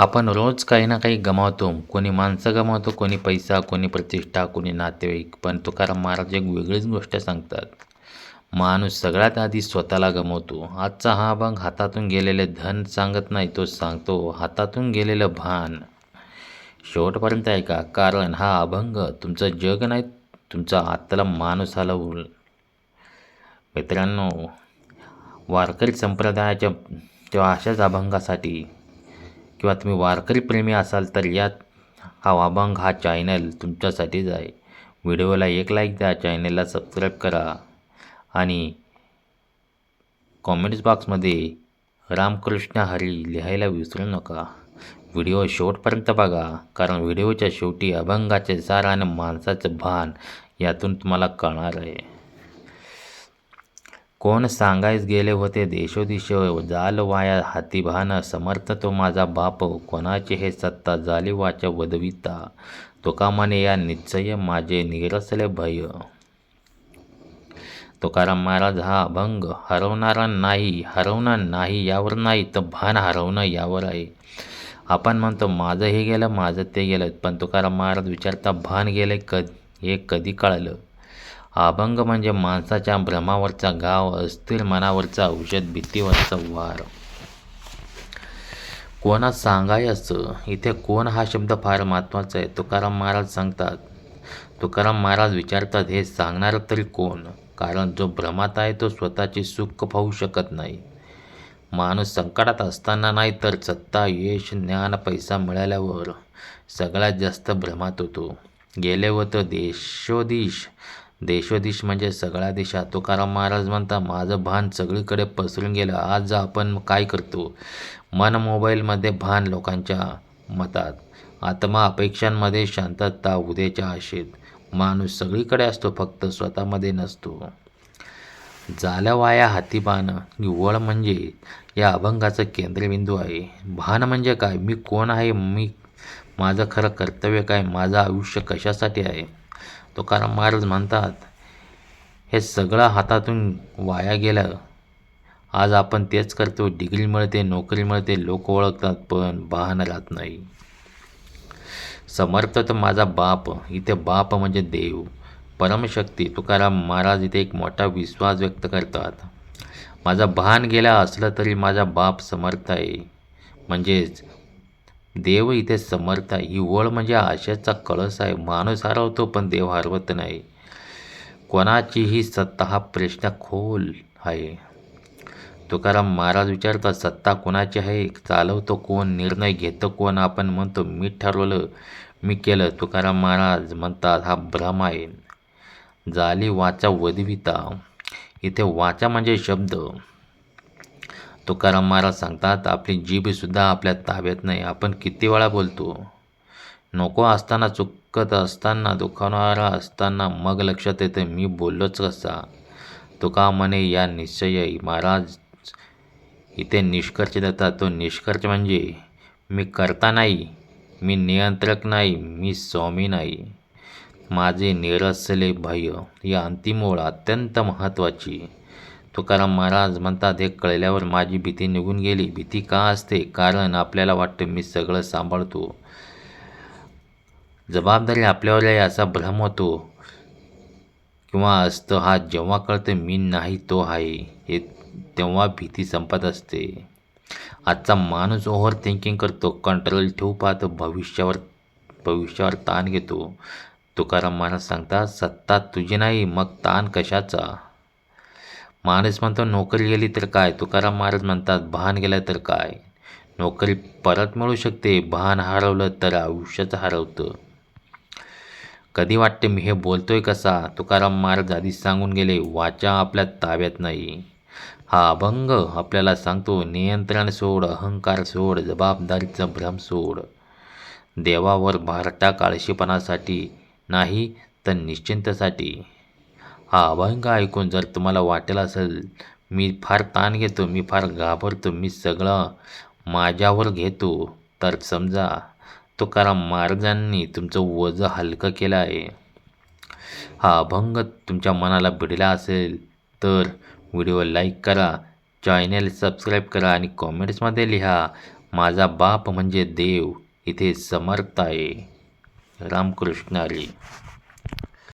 आपण रोज काही ना काही गमावतो. कोणी माणसं गमावतो, कोणी पैसा, कोणी प्रतिष्ठा, कोणी नातेवाईक. पण तुकाराम महाराज एक वेगळीच गोष्ट सांगतात. माणूस सगळ्यात आधी स्वतःला गमावतो. आजचा हा अभंग हातातून गेलेले धन सांगत नाही, तो सांगतो हातातून गेलेलं भान. शेवटपर्यंत ऐका, कारण हा अभंग तुमचं जग नाही, तुमचा आतला माणूस हलवून. मित्रांनो, वारकरी संप्रदायाच्या तेव्हा अशाच अभंगासाठी किंवा तुम्ही वारकरी प्रेमी असाल तर हा अभंग हा चॅनल तुमच्यासाठीच आहे. व्हिडिओला एक लाईक द्या, चॅनलला सबस्क्राईब करा आणि कॉमेंट्स बॉक्समध्ये रामकृष्ण हरी लिहायला विसरू नका. व्हिडिओ शेवटपर्यंत बघा, कारण व्हिडिओच्या शेवटी अभंगाचे सार आणि माणसाचं भान यातून तुम्हाला कळणार आहे. कोण सांगायच गेले होते देशोदिश, जाल वाया हाती भान. समर्थ तो माझा बाप, कोणाचे हे सत्ता झाली वाचा वदविता. तुका म्हणे या निश्चय, माझे निरसले भय. तुकाराम महाराज हा अभंग हरवणार नाही यावर नाही, तर भान हरवणं यावर आहे. आपण म्हणतो माझं हे गेलं, माझं ते गेलं, पण तुकाराम महाराज विचारता भान गेले हे कधी कळलं. अभंग म्हणजे माणसाच्या भ्रमावरचा घाव, अस्थिर मनावरचा औषध, भीतीवरचा वार. कोणा सांगायचं, इथे कोण हा शब्द फार महत्त्वाचा आहे. तुकाराम महाराज सांगतात, तुकाराम महाराज विचारतात हे सांगणार तरी कोण. कारण जो भ्रमात आहे तो स्वतःचे सुख पाहू शकत नाही. माणूस संकटात असताना नाही, तर सत्ता, यश, ज्ञान, पैसा मिळाल्यावर सगळ्यात जास्त भ्रमात होतो. गेले होतं देशोदिश म्हणजे सगळ्या दिशा. तुकाराम महाराज म्हणतात माझं भान सगळीकडे पसरून गेलं. आज आपण काय करतो? मन मोबाईलमध्ये, भान लोकांच्या मतात, आत्मा अपेक्षांमध्ये, शांतता उद्याच्या आशेत. माणूस सगळीकडे असतो, फक्त स्वतःमध्ये नसतो. झाल्या वाया हाती भान ही ओळ म्हणजे या अभंगाचं केंद्रबिंदू आहे. भान म्हणजे काय? मी कोण आहे? माझं खरं कर्तव्य काय? माझं आयुष्य कशासाठी आहे? तुकाराम महाराज म्हणतात हे सगळं हातातून वाया गेलं. आज आपण तेच करतो. डिग्री मिळते, नोकरी मिळते, लोक ओळखतात, पण भान राहत नाही. समर्थ तर माझा बाप, इथे बाप म्हणजे देव, परमशक्ती. तुकाराम महाराज इथे एक मोठा विश्वास व्यक्त करतात. माझं भान गेला असलं तरी माझा बाप समर्थ आहे, म्हणजेच देव इथे समर्थ आहे. ही ओळ म्हणजे आशेचा कळस आहे. माणूस हरवतो पण देव हरवत नाही. कोणाचीही सत्ता हा प्रश्न खोल आहे. तुकाराम महाराज विचारतात सत्ता कोणाची आहे? चालवतो कोण? निर्णय घेतं कोण? आपण म्हणतो मी ठरवलं, मी केलं. तुकाराम महाराज म्हणतात हा भ्रम आहे. झाली वाचा वदविता, इथे वाचा म्हणजे शब्द. तुकाराम महाराज सांगतात आपली जीभसुद्धा आपल्या ताब्यात नाही. आपण किती वेळा बोलतो? नको असताना, चुकत असताना, दुखावणारा असताना, मग लक्षात येतं मी बोललोच कसा. तुका म्हणे या निश्चय. महाराज इथे निष्कर्ष देतात. तो निष्कर्ष म्हणजे मी करता नाही, मी नियंत्रक नाही, मी स्वामी नाही, माझे निरसले भय. ही अंतिम ओळ अत्यंत महत्त्वाची. तुकाराम महाराज म्हणतात हे कळल्यावर माझी भीती निघून गेली. भीती का असते? कारण आपल्याला वाटतं मी सगळं सांभाळतो, जबाबदारी आपल्यावर आहे असा भ्रम होतो किंवा असतं. हा जेव्हा कळतं मी नाही तो आहे हे, तेव्हा भीती संपत असते. आजचा माणूस ओव्हर थिंकिंग करतो, कंट्रोल ठेवू पाहतो, भविष्यावर ताण घेतो. तुकाराम महाराज सांगतात सत्ता तुझी नाही, मग ताण कशाचा? माणूस म्हणतो नोकरी गेली तर काय? तुकाराम महाराज म्हणतात भान गेलं तर काय? नोकरी परत मिळू शकते, भान हरवलं तर आयुष्यच हरवतं. कधी वाटते मी हे बोलतोय कसा? तुकाराम महाराज आधी सांगून गेले वाचा आपल्या ताब्यात नाही. हा अभंग आपल्याला सांगतो नियंत्रण सोड, अहंकार सोड, जबाबदारीचा भ्रम सोड. देवावर भार टाक, आळशीपणासाठी नाही तर निश्चिंतसाठी. हा अभंग ऐकून जर तुम्हाला वाटेल असेल मी फार ताण घेतो, मी फार घाबरतो, मी सगळं माझ्यावर घेतो, तर समजा तुकाराम महाराजांनी तुमचं ओझं हलकं केलं आहे. हा अभंग तुमच्या मनाला भिडला असेल तर व्हिडिओ लाईक करा, चॅनल सबस्क्राईब करा आणि कॉमेंट्समध्ये लिहा माझा बाप म्हणजे देव इथे समर्थ आहे. रामकृष्ण हरी.